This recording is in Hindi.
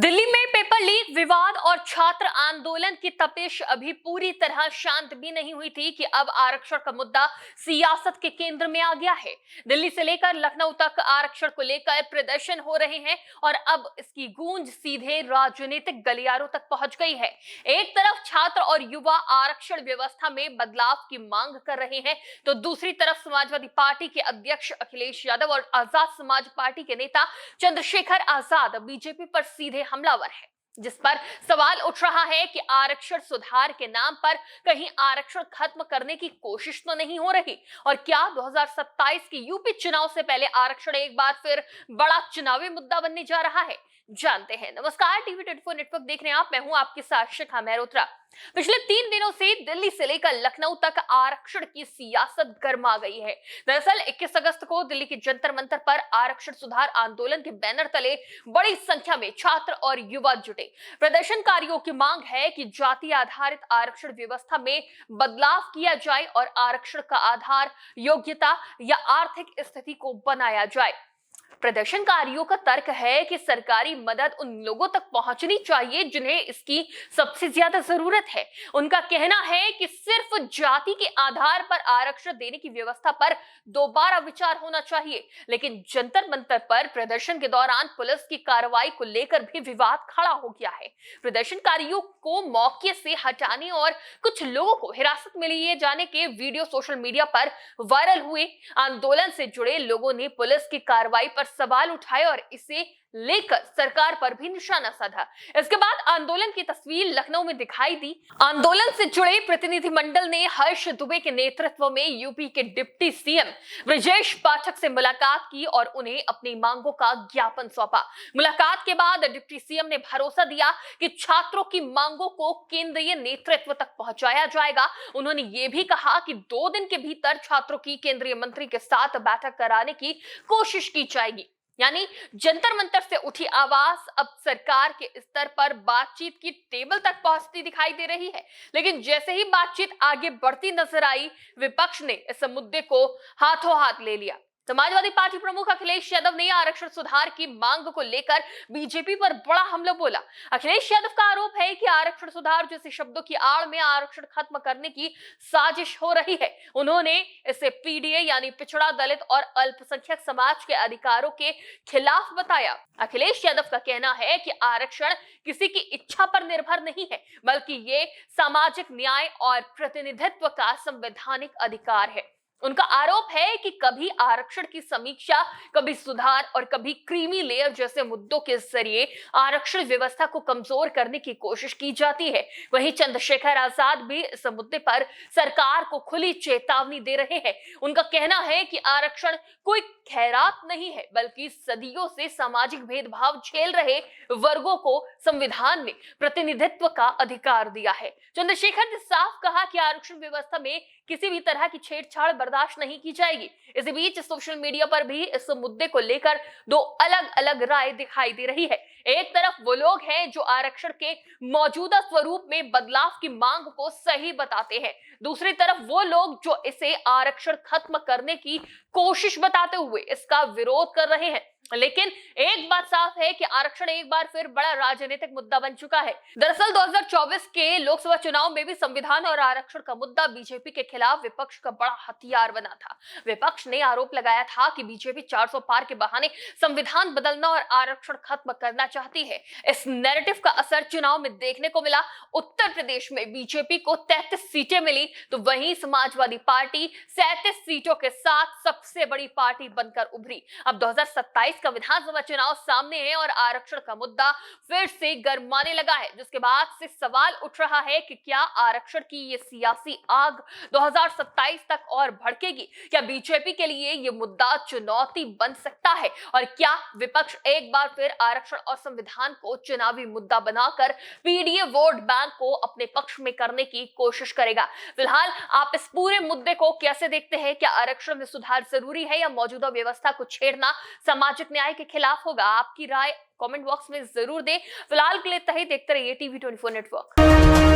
दिल्ली में पेपर लीक विवाद और छात्र आंदोलन की तपिश अभी पूरी तरह शांत भी नहीं हुई थी कि अब आरक्षण का मुद्दा सियासत के केंद्र में आ गया है। दिल्ली से लेकर लखनऊ तक आरक्षण को लेकर प्रदर्शन हो रहे हैं और अब इसकी गूंज सीधे राजनीतिक गलियारों तक पहुंच गई है। एक तरफ छात्र और युवा आरक्षण व्यवस्था में बदलाव की मांग कर रहे हैं, तो दूसरी तरफ समाजवादी पार्टी के अध्यक्ष अखिलेश यादव और आजाद समाज पार्टी के नेता चंद्रशेखर आजाद बीजेपी पर सीधे हमलावर है, जिस पर सवाल उठ रहा है कि आरक्षण सुधार के नाम पर कहीं आरक्षण खत्म करने की कोशिश तो नहीं हो रही, और क्या 2027 के यूपी चुनाव से पहले आरक्षण एक बार फिर बड़ा चुनावी मुद्दा बनने जा रहा है। जानते हैं। नमस्कार, टीवी 24 नेटवर्क देख रहे हैं आप। मैं हूं आपके साथ शिखा मेहरोत्रा। पिछले 3 दिनों से दिल्ली से लेकर लखनऊ तक आरक्षण की सियासत गर्मा गई है। दरअसल 21 अगस्त को दिल्ली के जंतर मंतर पर आरक्षण सुधार आंदोलन के बैनर तले बड़ी संख्या में छात्र और युवा जुटे। प्रदर्शनकारियों की मांग है कि जाति आधारित आरक्षण व्यवस्था में बदलाव किया जाए और आरक्षण का आधार योग्यता या आर्थिक स्थिति को बनाया जाए। प्रदर्शनकारियों का तर्क है कि सरकारी मदद उन लोगों तक पहुंचनी चाहिए जिन्हें इसकी सबसे ज्यादा जरूरत है। उनका कहना है कि सिर्फ जाति के आधार पर आरक्षण देने की व्यवस्था पर दोबारा विचार होना चाहिए। लेकिन जंतर मंतर पर प्रदर्शन के दौरान पुलिस की कार्रवाई को लेकर भी विवाद खड़ा हो गया है। प्रदर्शनकारियों को मौके से हटाने और कुछ लोगों को हिरासत में लिए जाने के वीडियो सोशल मीडिया पर वायरल हुए। आंदोलन से जुड़े लोगों ने पुलिस की कार्रवाई पर सवाल उठाए और इसे लेकर सरकार पर भी निशाना साधा। इसके बाद आंदोलन की तस्वीर लखनऊ में दिखाई दी। आंदोलन से जुड़े प्रतिनिधिमंडल ने हर्ष दुबे के नेतृत्व में यूपी के डिप्टी सीएम ब्रजेश पाठक से मुलाकात की और उन्हें अपनी मांगों का ज्ञापन सौंपा। मुलाकात के बाद डिप्टी सीएम ने भरोसा दिया कि छात्रों की मांगों को केंद्रीय नेतृत्व तक पहुंचाया जाएगा। उन्होंने ये भी कहा कि 2 दिन के भीतर छात्रों की केंद्रीय मंत्री के साथ बैठक कराने की कोशिश की जाएगी। यानी जंतर मंतर से उठी आवाज अब सरकार के स्तर पर बातचीत की टेबल तक पहुंचती दिखाई दे रही है। लेकिन जैसे ही बातचीत आगे बढ़ती नजर आई, विपक्ष ने इस मुद्दे को हाथों हाथ ले लिया। समाजवादी पार्टी प्रमुख अखिलेश यादव ने आरक्षण सुधार की मांग को लेकर बीजेपी पर बड़ा हमला बोला। अखिलेश यादव का आरोप है कि आरक्षण सुधार जैसे शब्दों की आड़ में आरक्षण खत्म करने की साजिश हो रही है। उन्होंने इसे पीडीए यानी पिछड़ा, दलित और अल्पसंख्यक समाज के अधिकारों के खिलाफ बताया। अखिलेश यादव का कहना है कि आरक्षण किसी की इच्छा पर निर्भर नहीं है, बल्कि ये सामाजिक न्याय और प्रतिनिधित्व का संवैधानिक अधिकार है। उनका आरोप है कि कभी आरक्षण की समीक्षा, कभी सुधार और कभी क्रीमी लेयर जैसे मुद्दों के जरिए आरक्षण व्यवस्था को कमजोर करने की कोशिश की जाती है। वहीं चंद्रशेखर आजाद भी इस मुद्दे पर सरकार को खुली चेतावनी दे रहे हैं। उनका कहना है कि आरक्षण कोई खैरात नहीं है, बल्कि सदियों से सामाजिक भेदभाव झेल रहे वर्गों को संविधान ने प्रतिनिधित्व का अधिकार दिया है। चंद्रशेखर ने साफ कहा कि आरक्षण व्यवस्था में किसी भी तरह की छेड़छाड़ बर्दाश्त नहीं की जाएगी। इसी बीच सोशल मीडिया पर भी इस मुद्दे को लेकर 2 अलग अलग राय दिखाई दे रही है। एक तरफ वो लोग हैं जो आरक्षण के मौजूदा स्वरूप में बदलाव की मांग को सही बताते हैं, दूसरी तरफ वो लोग जो इसे आरक्षण खत्म करने की कोशिश बताते हुए इसका विरोध कर रहे हैं। लेकिन एक बात साफ है कि आरक्षण एक बार फिर बड़ा राजनीतिक मुद्दा बन चुका है। दरअसल 2024 के लोकसभा चुनाव में भी संविधान और आरक्षण का मुद्दा बीजेपी के खिलाफ विपक्ष का बड़ा हथियार बना था। विपक्ष ने आरोप लगाया था कि बीजेपी 400 पार के बहाने संविधान बदलना और आरक्षण खत्म करना चाहती है। इस नैरेटिव का असर चुनाव में देखने को मिला। उत्तर प्रदेश में बीजेपी को 33 सीटें मिली, तो वहीं समाजवादी पार्टी 37 सीटों के साथ सबसे बड़ी पार्टी बनकर उभरी। अब 2027 का विधानसभा चुनाव सामने है और आरक्षण का मुद्दा फिर से गरमाने लगा है, जिसके बाद से सवाल उठ रहा है कि क्या आरक्षण की ये सियासी आग 2027 तक और भड़केगी? क्या बीजेपी के लिए ये मुद्दा चुनौती बन सकता है? और क्या विपक्ष एक बार फिर आरक्षण और संविधान को चुनावी मुद्दा बनाकर पीडीए वोट बैंक को अपने पक्ष में करने की कोशिश करेगा? फिलहाल आप इस पूरे मुद्दे को कैसे देखते हैं? क्या आरक्षण में सुधार जरूरी है या मौजूदा व्यवस्था को छेड़ना सामाजिक न्याय के खिलाफ होगा? आपकी राय कमेंट बॉक्स में जरूर दें। फिलहाल के लिए इतना ही। देखते रहिए टीवी 24 नेटवर्क।